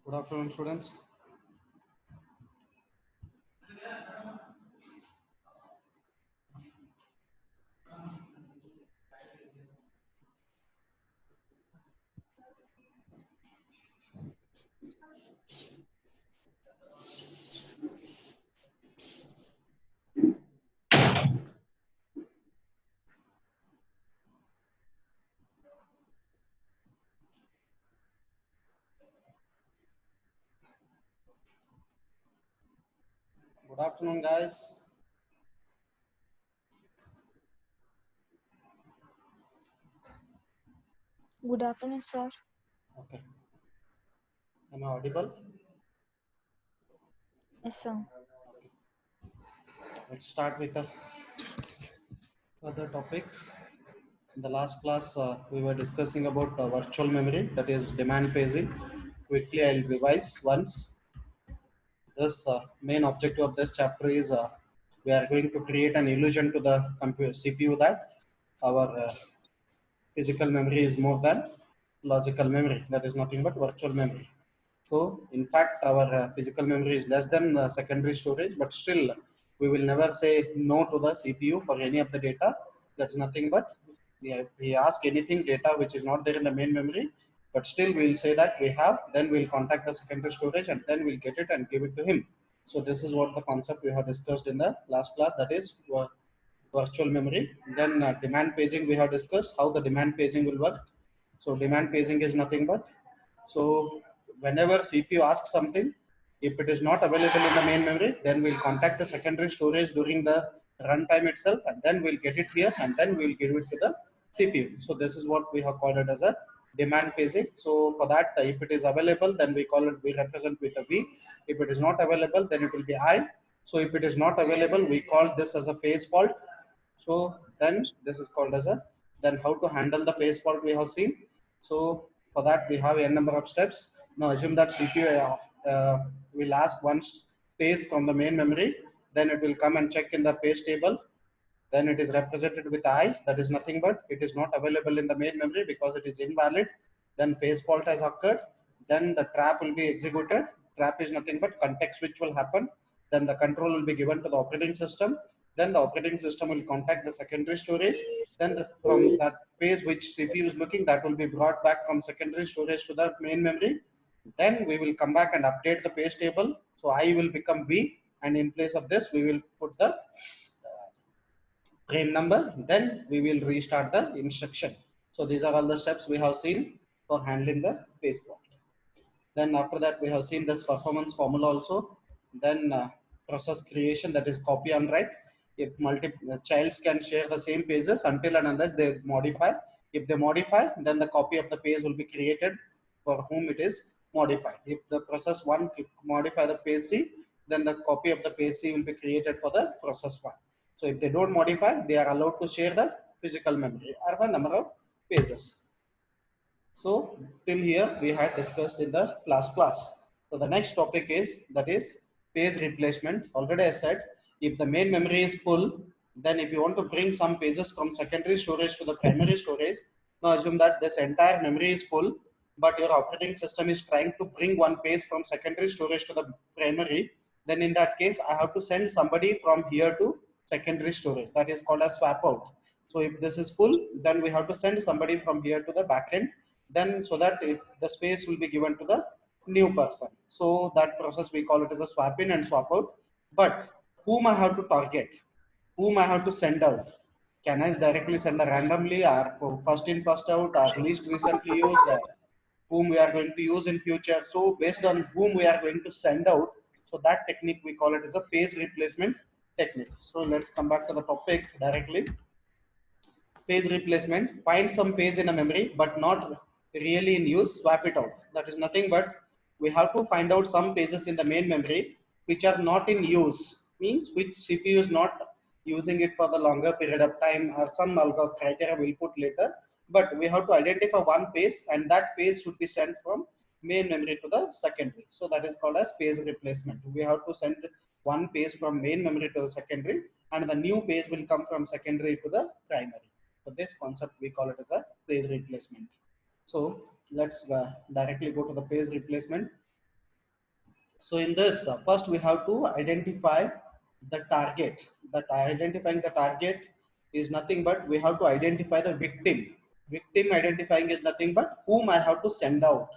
Good afternoon, students. Good afternoon, guys. Good afternoon, sir. Okay. Am I audible? Yes, sir. Okay. Let's start with the other topics. In the last class, we were discussing about virtual memory, that is demand paging. Quickly, I'll revise once. This main objective of this chapter is we are going to create an illusion to the computer CPU that our physical memory is more than logical memory. That is nothing but virtual memory. So, in fact, our physical memory is less than secondary storage, but still, we will never say no to the CPU for any of the data. That's nothing but we ask anything data which is not there in the main memory, but still we'll say that we have. Then we'll contact the secondary storage and then we'll get it and give it to him. So this is what the concept we have discussed in the last class. That is virtual memory. Then demand paging we have discussed how the demand paging will work. So demand paging is nothing but so whenever CPU asks something, if it is not available in the main memory, then we'll contact the secondary storage during the runtime itself, and then we'll get it here, and then we'll give it to the CPU. So this is what we have called it as a demand paging. So for that, if it is available, then we represent with a V. If it is not available, then it will be I. So if it is not available, we call this as a phase fault. So then this is called as a then how to handle the phase fault we have seen. So for that we have n number of steps. Now assume that CPU will ask one page from the main memory, then it will come and check in the page table. Then it is represented with I, that is nothing but it is not available in the main memory because it is invalid. Then phase fault has occurred. Then the trap will be executed. Trap is nothing but context switch will happen. Then the control will be given to the operating system. Then the operating system will contact the secondary storage. Then from that page which CPU is looking, that will be brought back from secondary storage to the main memory. Then we will come back and update the page table. So I will become V, and in place of this, we will put the frame number. Then we will restart the instruction. So these are all the steps we have seen for handling the page fault. Then after that, we have seen this performance formula also. Then process creation, that is copy and write. If childs can share the same pages until and unless they modify. If they modify, then the copy of the page will be created for whom it is modified. If the process 1 modify the page C, then the copy of the page C will be created for the process 1. So if they don't modify, they are allowed to share the physical memory or the number of pages. So till here we had discussed in the last class. So the next topic is that is page replacement. Already I said if the main memory is full, Then if you want to bring some pages from secondary storage to the primary storage, now assume that this entire memory is full, but your operating system is trying to bring one page from secondary storage to the primary. Then in that case, I have to send somebody from here to secondary storage. That is called as swap out. So if this is full, then we have to send somebody from here to the backend. Then so that the space will be given to the new person. So that process we call it as a swap in and swap out. But whom I have to target? Whom I have to send out? Can I directly send a randomly or for first in, first out, or least recently used, or whom we are going to use in future? So based on whom we are going to send out, so that technique we call it as a page replacement technique. So let's come back to the topic directly. Page replacement: find some page in a memory but not really in use, swap it out. That is nothing but we have to find out some pages in the main memory which are not in use, means which CPU is not using it for the longer period of time, or some algo criteria we'll put later. But we have to identify one page, and that page should be sent from main memory to the secondary. So that is called as page replacement. We have to send one page from main memory to the secondary, and the new page will come from secondary to the primary. So this concept we call it as a page replacement. So let's directly go to the page replacement. So in this, first we have to identify the target. That identifying the target is nothing but we have to identify the victim. Victim identifying is nothing but whom I have to send out,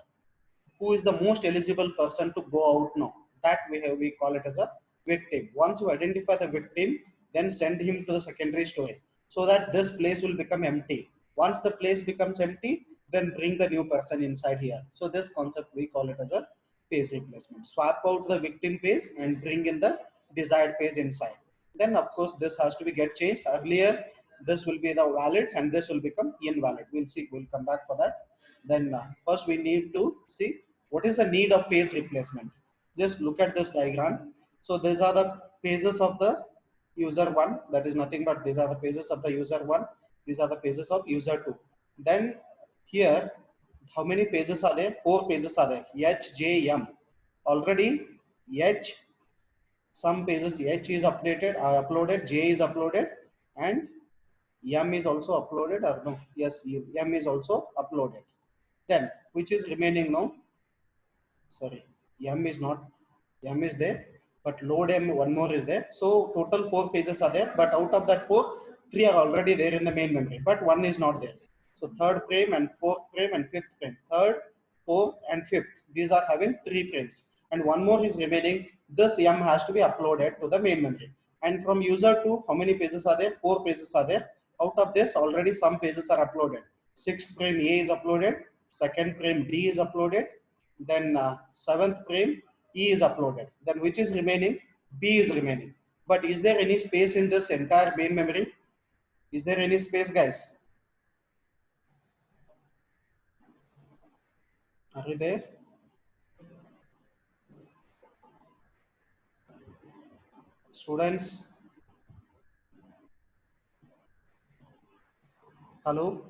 who is the most eligible person to go out now. That we call it as a victim. Once you identify the victim, then send him to the secondary storage so that this place will become empty. Once the place becomes empty, then bring the new person inside here. So this concept we call it as a page replacement. Swap out the victim page and bring in the desired page inside. Then of course this has to be get changed. Earlier this will be the valid and this will become invalid. We'll see, we'll come back for that. Then first we need to see what is the need of page replacement. Just look at this diagram. So these are the pages of the user one. That is nothing but these are the pages of the user one. These are the pages of user two. Then here, how many pages are there? 4 pages are there. H, J, M. Already H, some pages H is uploaded, J is uploaded, and M is also uploaded, or no? Yes, M is also uploaded. Then which is remaining now? Sorry, M is not, M is there, but load M one more is there. So total 4 pages are there, but out of that 4, 3 are already there in the main memory, but one is not there. So third frame and fourth frame and fifth frame, third, fourth and fifth, these are having 3 frames, and one more is remaining. This M has to be uploaded to the main memory. And from user 2, how many pages are there? 4 pages are there. Out of this, already some pages are uploaded. Sixth frame A is uploaded, second frame D is uploaded, then seventh frame E is uploaded. Then which is remaining? B is remaining. But is there any space in this entire main memory? Is there any space, guys? Are you there? Students? Hello?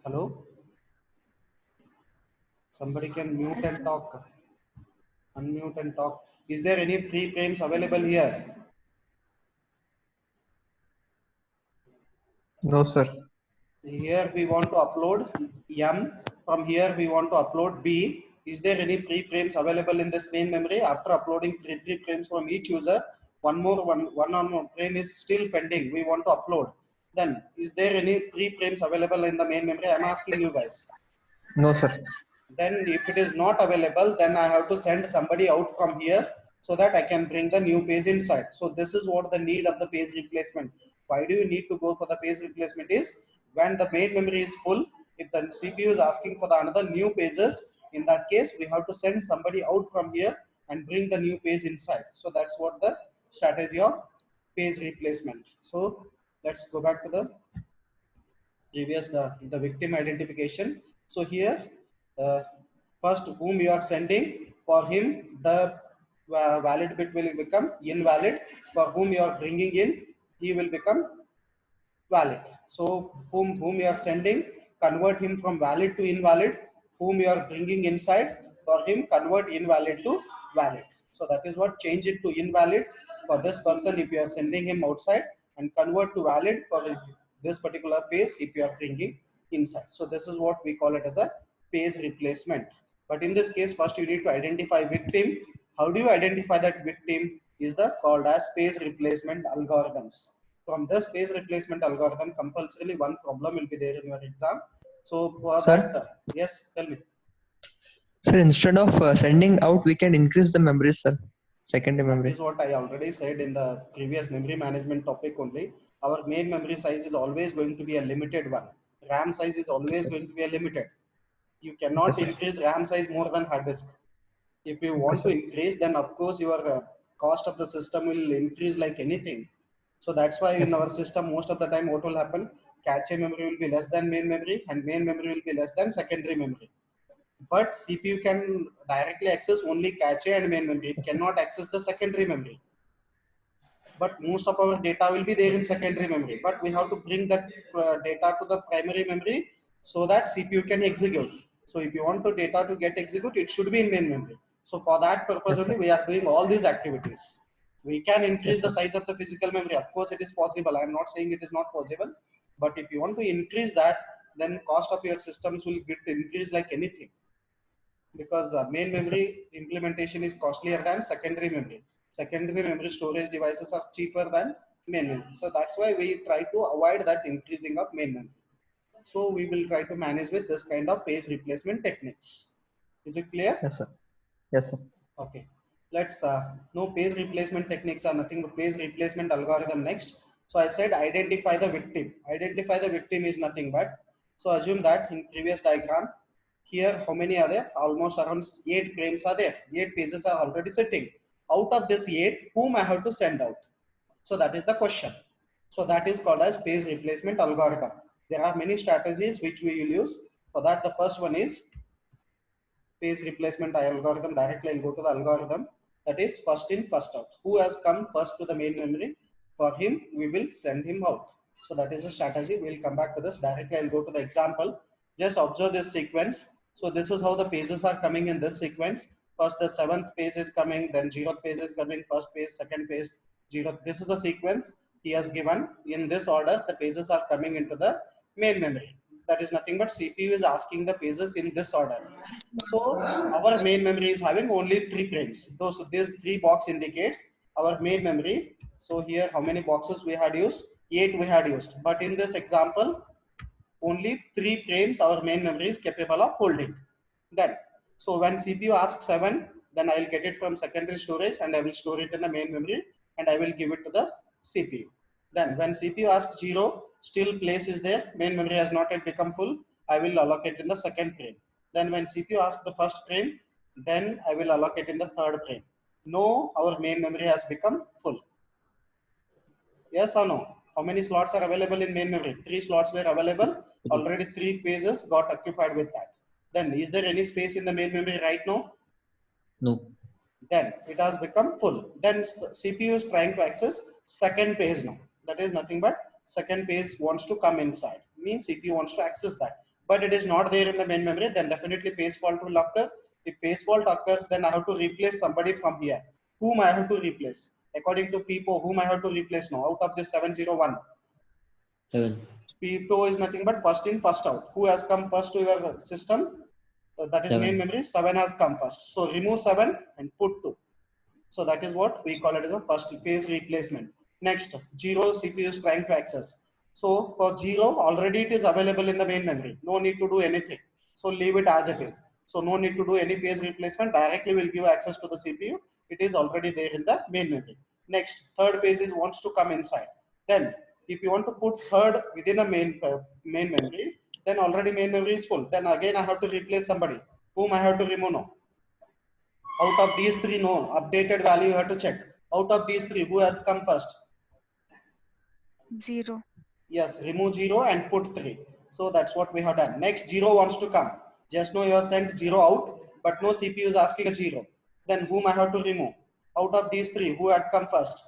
Hello? Somebody can mute Yes, and sir. talk. Unmute and talk. Is there any free frames available here? No, sir. Here we want to upload M. From here we want to upload B. Is there any pre-frames available in this main memory? After uploading three frames from each user, one more frame is still pending. We want to upload. Then is there any pre-frames available in the main memory? I'm asking you guys. No, sir. Then if it is not available, then I have to send somebody out from here so that I can bring the new page inside. So this is what the need of the page replacement. Why do you need to go for the page replacement is when the main memory is full, if the CPU is asking for the another new pages, in that case we have to send somebody out from here and bring the new page inside. So that's what the strategy of page replacement. So let's go back to the previous the victim identification. So here uh, first whom you are sending, for him the valid bit will become invalid. For whom you are bringing in, he will become valid. So whom you are sending, convert him from valid to invalid. Whom you are bringing inside, For him, convert invalid to valid. So that is what, change it to invalid for this person if you are sending him outside, and convert to valid for this particular page if you are bringing inside. So this is what we call it as a page replacement. But in this case, first you need to identify victim. How do you identify that victim? Is the called as page replacement algorithms. From this page replacement algorithm, compulsorily one problem will be there in your exam. So for that, Sir, yes, tell me. sir, instead of sending out, we can increase the memory, sir. Secondary That memory. is what I already said in the previous memory management topic only. Our main memory size is always going to be a limited one. RAM size is always Okay. going to be a limited. You Okay, cannot sir. increase RAM size more than hard disk. If you Okay, want to sir. increase, then of course your cost of the system will increase like anything. So that's why in Yes, sir. our system, most of the time what will happen, cache memory will be less than main memory and main memory will be less than secondary memory. But CPU can directly access only cache and main memory. It Yes, sir. cannot access the secondary memory. But most of our data will be there in secondary memory, but we have to bring that data to the primary memory so that CPU can execute. So if you want to data to get execute, it should be in main memory. So for that purpose Yes, only sir. we are doing all these activities. We can increase Yes, the sir. size of the physical memory, of course it is possible, I am not saying it is not possible, but if you want to increase that, then cost of your systems will get increased like anything, because the main Yes, sir. memory implementation is costlier than secondary memory. Secondary memory storage devices are cheaper than main memory. So that's why we try to avoid that increasing of main memory. So we will try to manage with this kind of page replacement techniques. Is it clear? Yes, sir. Yes, sir. Okay. Let's no page replacement techniques are nothing but page replacement algorithm next. So I said identify the victim. Identify the victim is nothing but, so assume that in previous diagram, here how many are there? Almost around 8 frames are there. 8 pages are already sitting. Out of this 8, whom I have to send out? So that is the question. So that is called as page replacement algorithm. There are many strategies which we will use. For that, the first one is page replacement algorithm. Directly I'll go to the algorithm, that is first in first out. Who has come first to the main memory, for him we will send him out. So that is the strategy. We'll come back to this. Directly I'll go to the example. Just observe this sequence. So this is how the pages are coming in this sequence. First the 7th page is coming, then 0th page is coming, first page, second page, 0th. This is a sequence he has given. In this order the pages are coming into the main memory. That is nothing but CPU is asking the pages in this order. So our main memory is having only 3 frames. So this 3 box indicates our main memory. So here how many boxes we had used? 8 we had used. But in this example, only 3 frames our main memory is capable of holding. Then, so when CPU asks 7, then I will get it from secondary storage and I will store it in the main memory and I will give it to the CPU. Then when CPU asks 0, still place is there, main memory has not yet become full, I will allocate in the second frame. Then when CPU asks the first frame, then I will allocate in the third frame. No, our main memory has become full. Yes or no? How many slots are available in main memory? 3 slots were available. Already 3 pages got occupied with that. Then is there any space in the main memory right now? No. Then it has become full. Then CPU is trying to access second page now. That is nothing but second page wants to come inside. Means CPU wants to access that. But it is not there in the main memory, then definitely page fault will occur. If page fault occurs, then I have to replace somebody from here. Whom I have to replace? According to PIPO, whom I have to replace now out of this 701? 7. PIPO is nothing but first in, first out. Who has come first to your system? That is main 7. memory. 7 has come first. So remove 7 and put 2. So that is what we call it as a first page replacement. Next, 0 CPU is trying to access. So for 0, already it is available in the main memory. No need to do anything. So leave it as it is. So no need to do any page replacement. Directly will give access to the CPU. It is already there in the main memory. Next, third page is wants to come inside. Then if you want to put third within a main memory, then already main memory is full. Then again I have to replace somebody. Whom I have to remove now? Out of these 3, no, updated value you have to check. Out of these 3, who had come first? 0. Yes, remove 0 and put 3. So that's what we have done. Next, 0 wants to come. Just now you have sent 0 out, but no CPU is asking a 0. Then whom I have to remove? Out of these 3, who had come first?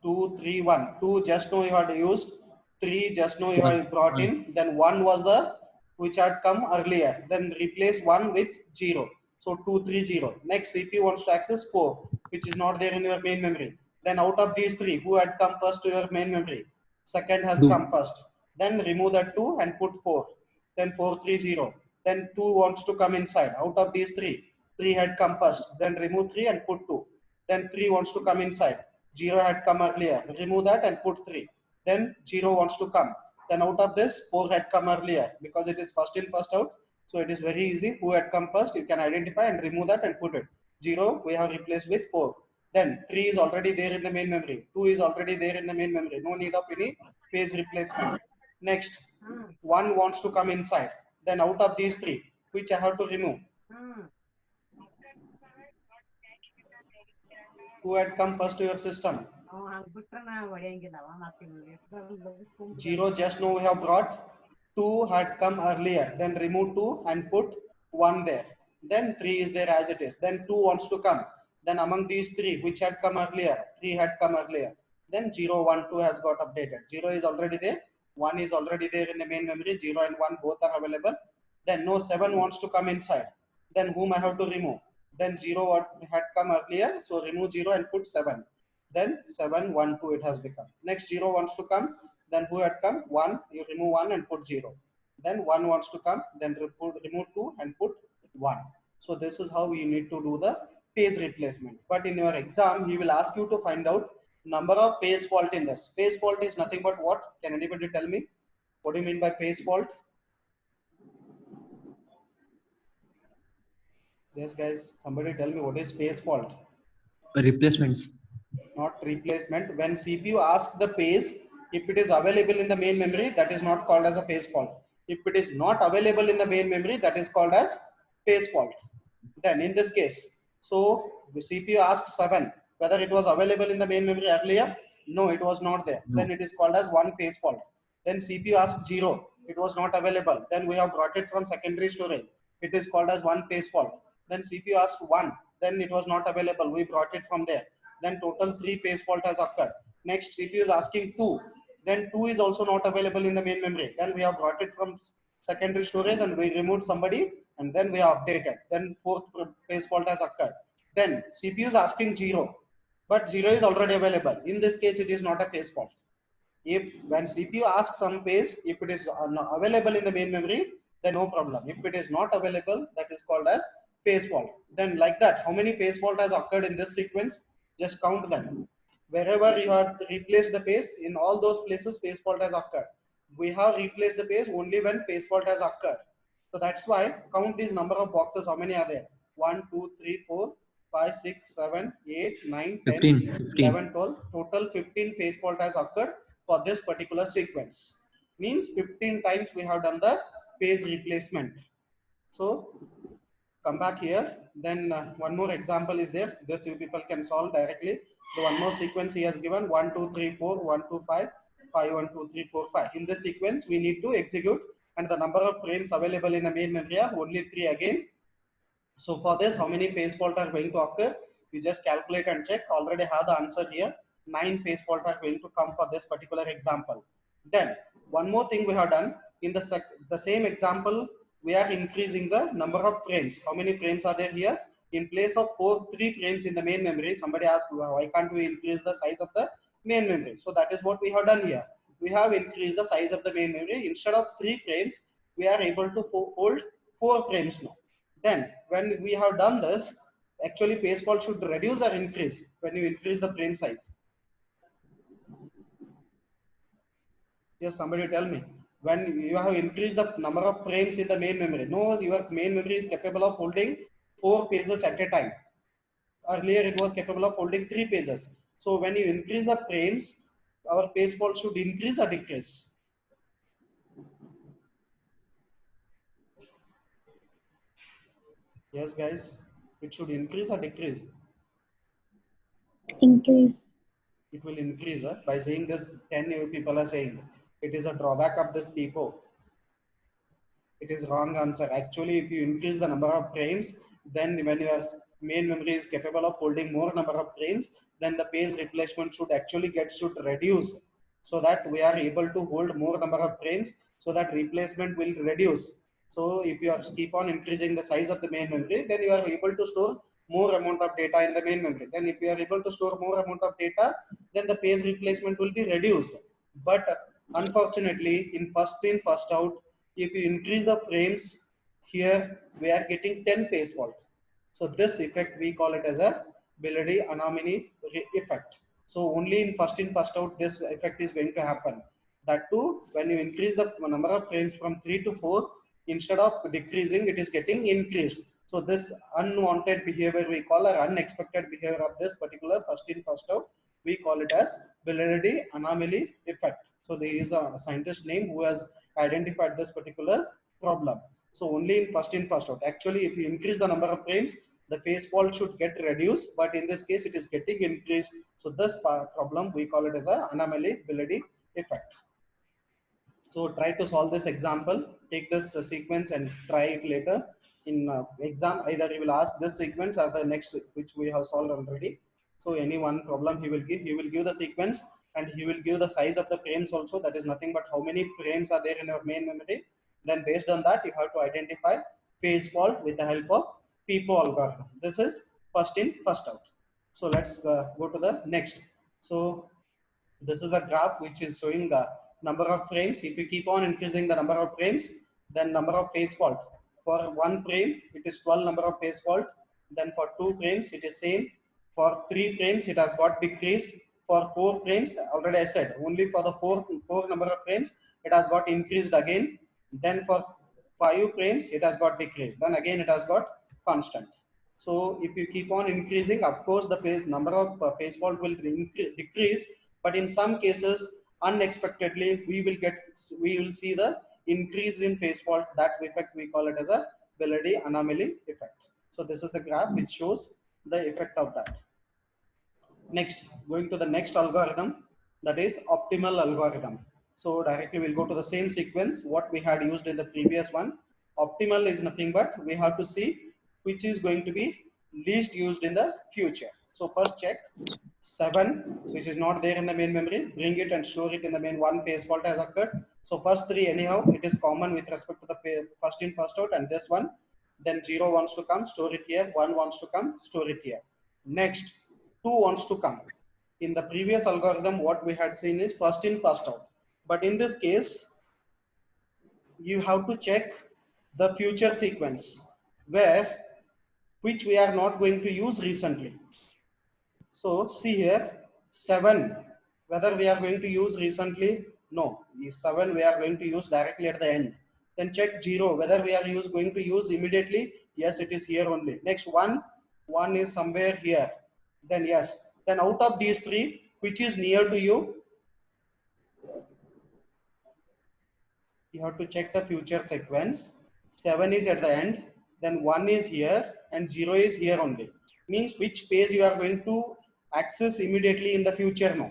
2, 3, 1. 2 just now you had used. 3 just now you had brought in. Then 1 was the which had come earlier. Then replace 1 with 0. So 230. Next CPU wants to access 4, which is not there in your main memory. Then out of these 3, who had come first to your main memory? Second has Do. come first. Then remove that 2 and put 4. Then 430. Then 2 wants to come inside. Out of these 3, 3 had come first. Then remove 3 and put 2. Then 3 wants to come inside. 0 had come earlier. Remove that and put 3. Then 0 wants to come. Then out of this, 4 had come earlier because it is first in, first out. So it is very easy. Who had come first, you can identify and remove that and put it. 0 we have replaced with 4. Then 3 is already there in the main memory. 2 is already there in the main memory. No need of any phase replacement. Next, 1 wants to come inside. Then out of these 3, which I have to remove? Who had come first to your system? 0 just now we have brought. 2 had come earlier. Then remove 2 and put 1 there. Then 3 is there as it is. Then 2 wants to come. Then among these 3, which had come earlier? 3 had come earlier. Then 0, 1, 2 has got updated. 0 is already there. 1 is already there in the main memory. 0 and 1 both are available. Then no 7 wants to come inside. Then whom I have to remove? Then 0 had come earlier. So remove 0 and put 7. Then 7, 1, 2 it has become. Next 0 wants to come. Then who had come? 1. You remove 1 and put 0. Then 1 wants to come. Then remove 2 and put 1. So this is how you need to do the phase replacement. But in your exam, he will ask you to find out number of phase fault in this. Phase fault is nothing but what? Can anybody tell me? What do you mean by phase fault? Yes, guys. Somebody tell me what is phase fault? Replacements. Not replacement. When CPU asks the phase, if it is available in the main memory, that is not called as a phase fault. If it is not available in the main memory, that is called as phase fault. Then in this case, so the CPU asks 7, whether it was available in the main memory earlier. No, it was not there. No. Then it is called as one phase fault. Then CPU asks 0, it was not available. Then we have brought it from secondary storage. It is called as one phase fault. Then CPU asks 1, then it was not available. We brought it from there. Then total 3 phase fault has occurred. Next CPU is asking 2, then 2 is also not available in the main memory. Then we have brought it from secondary storage and we removed somebody and then we have updated. Then 4th phase fault has occurred. Then CPU is asking 0, but 0 is already available. In this case, it is not a phase fault. If when CPU asks some phase, if it is available in the main memory, then no problem. If it is not available, that is called as phase fault. Then like that, how many phase fault has occurred in this sequence? Just count them. Wherever you have replaced the phase, in all those places phase fault has occurred. We have replaced the phase only when phase fault has occurred. So that's why count these number of boxes. How many are there? 1, 2, 3, 4, 5, 6, 7, 8, 9, 10, 15. 11, 12. Total 15 phase fault has occurred for this particular sequence. Means 15 times we have done the phase replacement. So come back here. Then one more example is there. This you people can solve directly. So one more sequence he has given 1, 2, 3, 4, 1, 2, 5, 5, 1, 2, 3, 4, 5. In this sequence, we need to execute, and the number of frames available in the main memory are only 3 again. So for this, how many phase fault are going to occur? You just calculate and check. Already have the answer here. 9 phase fault are going to come for this particular example. Then one more thing we have done in the same example, we are increasing the number of frames. How many frames are there here? In place of 3 frames in the main memory, somebody asked, why can't we increase the size of the main memory? So that is what we have done here. We have increased the size of the main memory. Instead of 3 frames, we are able to hold 4 frames now. Then when we have done this, actually phase fault should reduce or increase when you increase the frame size. Yes, somebody tell me. When you have increased the number of frames in the main memory, no, your main memory is capable of holding 4 pages at a time. Earlier it was capable of holding 3 pages. So when you increase the frames, our phase fault should increase or decrease. Yes, guys, it should increase or decrease. Increase. It will increase by saying this. 10 people are saying it is a drawback of this PIPO. It is wrong answer. Actually, if you increase the number of frames, then when your main memory is capable of holding more number of frames, then the phase replacement should actually should reduce, so that we are able to hold more number of frames, so that replacement will reduce. So if you are keep on increasing the size of the main memory, then you are able to store more amount of data in the main memory. Then if you are able to store more amount of data, then the page replacement will be reduced. But unfortunately, in first out, if you increase the frames, here we are getting 10 phase fault. So this effect we call it as a Biladi anomaly effect. So only in first out this effect is going to happen. That too, when you increase the number of frames from 3 to 4, instead of decreasing, it is getting increased. So this unwanted behavior we call, or unexpected behavior of this particular first out, we call it as Biladi anomaly effect. So there is a scientist name who has identified this particular problem. So only in first out. Actually, if you increase the number of frames, the phase fault should get reduced, but in this case, it is getting increased. So this problem we call it as a anomaly Biladi effect. So try to solve this example. Take this sequence and try it later in exam. Either he will ask this sequence or the next which we have solved already. So any one problem he will give. He will give the sequence and he will give the size of the frames also. That is nothing but how many frames are there in your main memory. Then based on that, you have to identify phase fault with the help of PIPO algorithm. This is first in, first out. So let's go to the next. So this is the graph which is showing the number of frames. If you keep on increasing the number of frames, then number of phase fault. For one frame, it is 12 number of phase fault. Then for 2 frames, it is same. For 3 frames, it has got decreased. For 4 frames, already I said, only for the four number of frames, it has got increased again. Then for 5 frames, it has got decreased. Then again, it has got constant. So if you keep on increasing, of course, the number of phase fault will decrease. But in some cases, unexpectedly, we will see the increase in phase fault. That effect we call it as a Biladi anomaly effect. So this is the graph which shows the effect of that. Next, going to the next algorithm, that is optimal algorithm. So directly we'll go to the same sequence what we had used in the previous one. Optimal is nothing but we have to see which is going to be least used in the future. So first check 7, which is not there in the main memory, bring it and store it in the main. One phase fault has occurred. So first 3 anyhow, it is common with respect to the first in, first out, and this one. Then 0 wants to come, store it here. 1 wants to come, store it here. Next, 2 wants to come. In the previous algorithm, what we had seen is first in, first out. But in this case, you have to check the future sequence where which we are not going to use recently. So see here 7, whether we are going to use recently, no. 7 we are going to use directly at the end. Then check 0, whether we are going to use immediately, yes, it is here only. Next 1 is somewhere here, then yes. Then out of these 3, which is near to you, you have to check the future sequence. 7 is at the end, then 1 is here and 0 is here only. Means which page you are going to access immediately in the future now.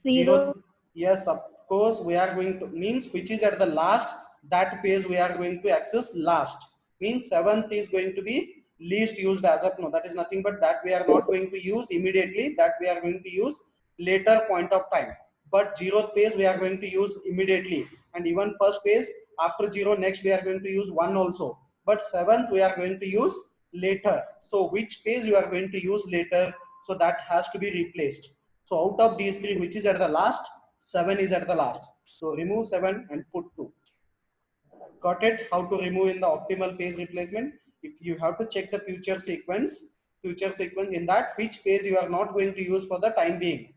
0. Yes, of course we are going to, means which is at the last, that page we are going to access last. Means 7th is going to be least used as of now. That is nothing but that we are not going to use immediately, that we are going to use later point of time. But 0th page we are going to use immediately, and even first page after 0 next we are going to use 1 also. But 7th we are going to use later. So which page you are going to use later, so that has to be replaced. So out of these 3, which is at the last, 7 is at the last. So remove 7 and put 2. Got it? How to remove in the optimal page replacement? If you have to check the future sequence in that which page you are not going to use for the time being.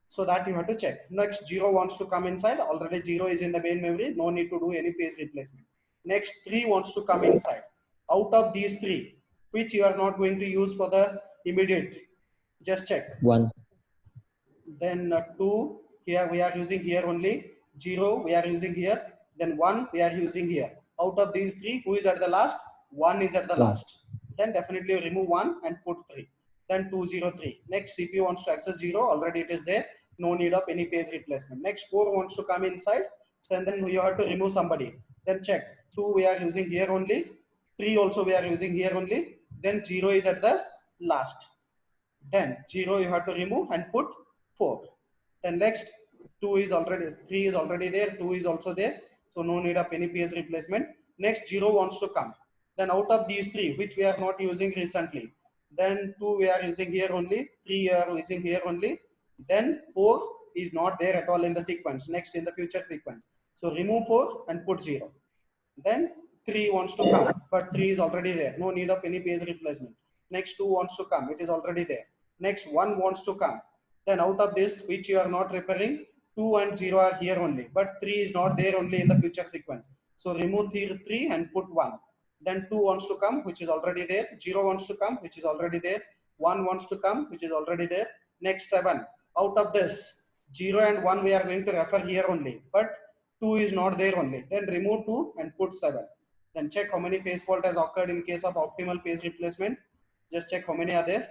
So that you have to check. Next 0 wants to come inside. Already 0 is in the main memory. No need to do any page replacement. Next 3 wants to come inside. Out of these 3, which you are not going to use for the immediate, just check. 1. Then 2 here we are using here only. 0 we are using here. Then 1 we are using here. Out of these 3, who is at the last? 1 is at the last. Then definitely remove 1 and put 3. Then 203. Next CPU wants to access 0. Already it is there. No need of any page replacement. Next 4 wants to come inside. So then you have to remove somebody. Then check. 2 we are using here only. 3 also we are using here only. Then 0 is at the last. Then 0 you have to remove and put 4. Then next 3 is already there, 2 is also there. So no need of any page replacement. Next 0 wants to come. Then out of these 3, which we are not using recently, then 2 we are using here only, 3 we are using here only, then 4 is not there at all in the sequence, next in the future sequence. So remove 4 and put 0. Then 3 wants to come, but 3 is already there, no need of any page replacement. Next 2 wants to come, it is already there. Next 1 wants to come. Then out of this, which you are not referring, 2 and 0 are here only, but 3 is not there only in the future sequence. So remove 3 and put 1. Then 2 wants to come, which is already there. 0 wants to come, which is already there. 1 wants to come, which is already there. Next 7. Out of this, 0 and 1 we are going to refer here only, but 2 is not there only. Then remove 2 and put 7. Then check how many phase fault has occurred in case of optimal phase replacement. Just check how many are there.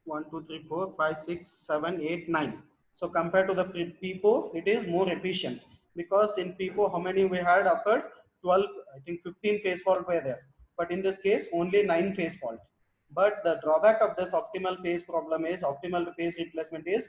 1, 2, 3, 4, 5, 6, 7, 8, 9. So compared to the PIPO, it is more efficient, because in PIPO, how many we had occurred? 12, I think 15 phase fault were there. But in this case, only 9 phase fault. But the drawback of this optimal phase problem is, optimal phase replacement is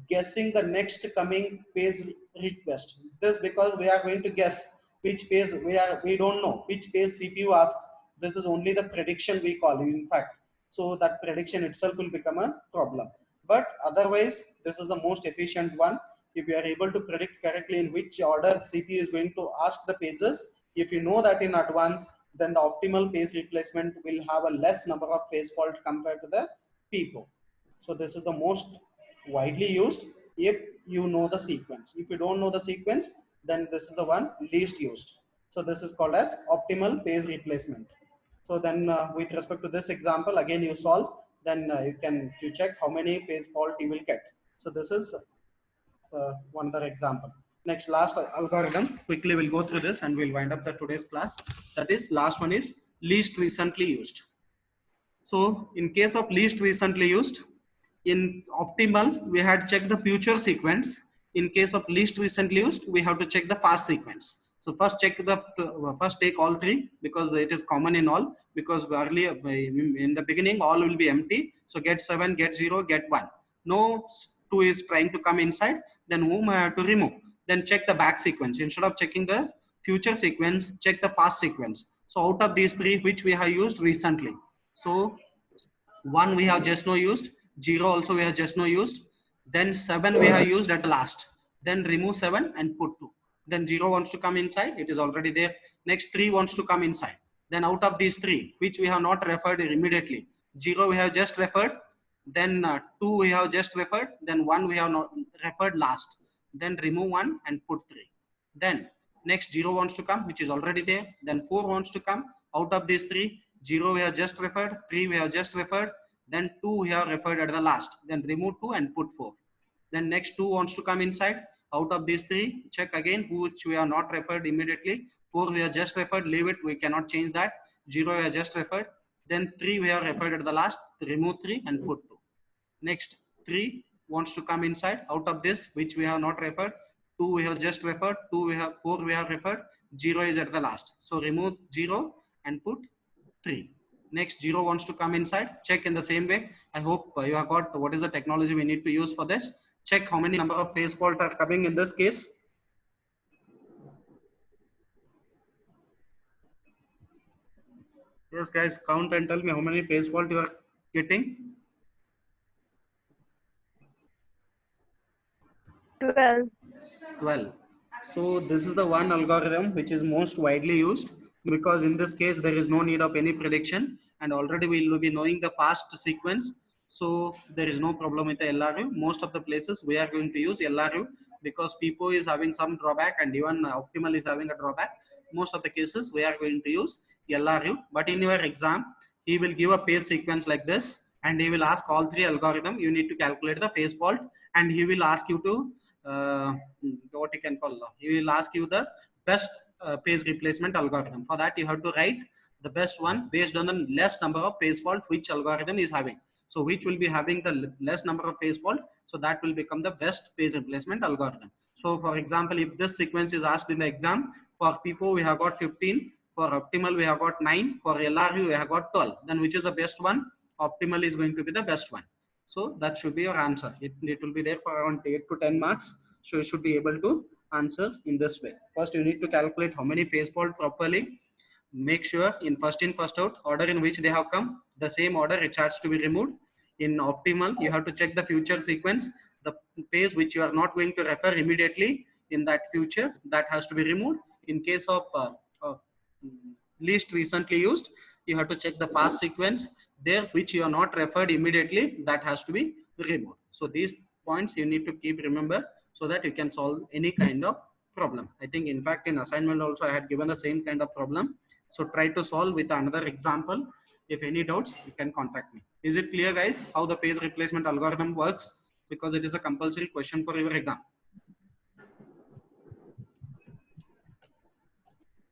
guessing the next coming phase request. This because we are going to guess which phase we don't know which phase CPU asks. This is only the prediction we call, in fact. So that prediction itself will become a problem. But otherwise, this is the most efficient one. If you are able to predict correctly in which order CPU is going to ask the pages, if you know that in advance, then the optimal phase replacement will have a less number of phase fault compared to the PIPO. So this is the most widely used if you know the sequence. If you don't know the sequence, then this is the one least used. So this is called as optimal phase replacement. So then with respect to this example, again you solve, then you check how many phase fault you will get. So this is one other example. Next, last algorithm, quickly we'll go through this and we'll wind up the today's class. That is, last one is least recently used. So in case of least recently used, in optimal, we had checked the future sequence. In case of least recently used, we have to check the past sequence. So first first take all 3, because it is common in all, because earlier in the beginning all will be empty. So get 7, get 0, get 1. No 2 is trying to come inside, then whom I have to remove. Then check the back sequence. Instead of checking the future sequence, check the past sequence. So out of these 3, which we have used recently. So 1 we have just now used, 0 also we have just now used, then 7 we have used at last. Then remove 7 and put 2. Then 0 wants to come inside, it is already there. Next 3 wants to come inside. Then out of these 3, which we have not referred immediately, 0 we have just referred, then 2 we have just referred, then 1 we have not referred last. Then remove 1 and put 3. Then next 0 wants to come, which is already there. Then 4 wants to come. Out of these 3, 0 we have just referred, 3 we have just referred, then 2 we have referred at the last. Then remove 2 and put 4. Then next 2 wants to come inside. Out of these 3, check again which we have not referred immediately. 4 we have just referred, leave it, we cannot change that. 0 we have just referred. Then 3 we have referred at the last, remove 3 and put 2. Next 3 wants to come inside. Out of this, which we have not referred, 2 we have just referred, 4 we have referred, 0 is at the last. So remove 0 and put 3. Next 0 wants to come inside. Check in the same way. I hope you have got what is the technology we need to use for this. Check how many number of phase fault are coming in this case. Yes guys, count and tell me how many phase fault you are getting. 12. 12. So this is the one algorithm which is most widely used, because in this case there is no need of any prediction, and already we will be knowing the fast sequence. So there is no problem with the LRU. Most of the places we are going to use LRU, because PIPO is having some drawback and even optimal is having a drawback. Most of the cases we are going to use LRU. But in your exam, he will give a page sequence like this, and he will ask all 3 algorithm. You need to calculate the phase fault, and he will ask you to what you can call, he will ask you the best phase replacement algorithm. For that you have to write the best one based on the less number of phase fault which algorithm is having. So which will be having the less number of phase fault, so that will become the best phase replacement algorithm. So for example, if this sequence is asked in the exam, for PIPO we have got 15, for optimal we have got 9, for LRU we have got 12. Then which is the best one? Optimal is going to be the best one. So that should be your answer. It will be there for around 8 to 10 marks. So you should be able to answer in this way. First, you need to calculate how many page fault properly. Make sure in first out order in which they have come, the same order it has to be removed. In optimal, you have to check the future sequence, the page which you are not going to refer immediately in that future, that has to be removed. In case of least recently used, you have to check the past sequence there which you are not referred immediately, that has to be removed. So these points you need to keep remember so that you can solve any kind of problem. I think in fact in assignment also I had given the same kind of problem. So try to solve with another example. If any doubts, you can contact me. Is it clear, guys, how the page replacement algorithm works? Because it is a compulsory question for your exam.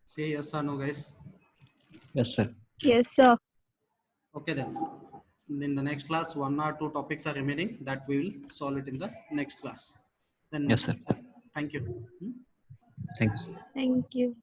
Say yes or no, guys. Yes, sir. Yes, sir. Okay then. In the next class, 1 or 2 topics are remaining that we will solve it in the next class. Then Yes, sir. thank you. Thanks. Thank you.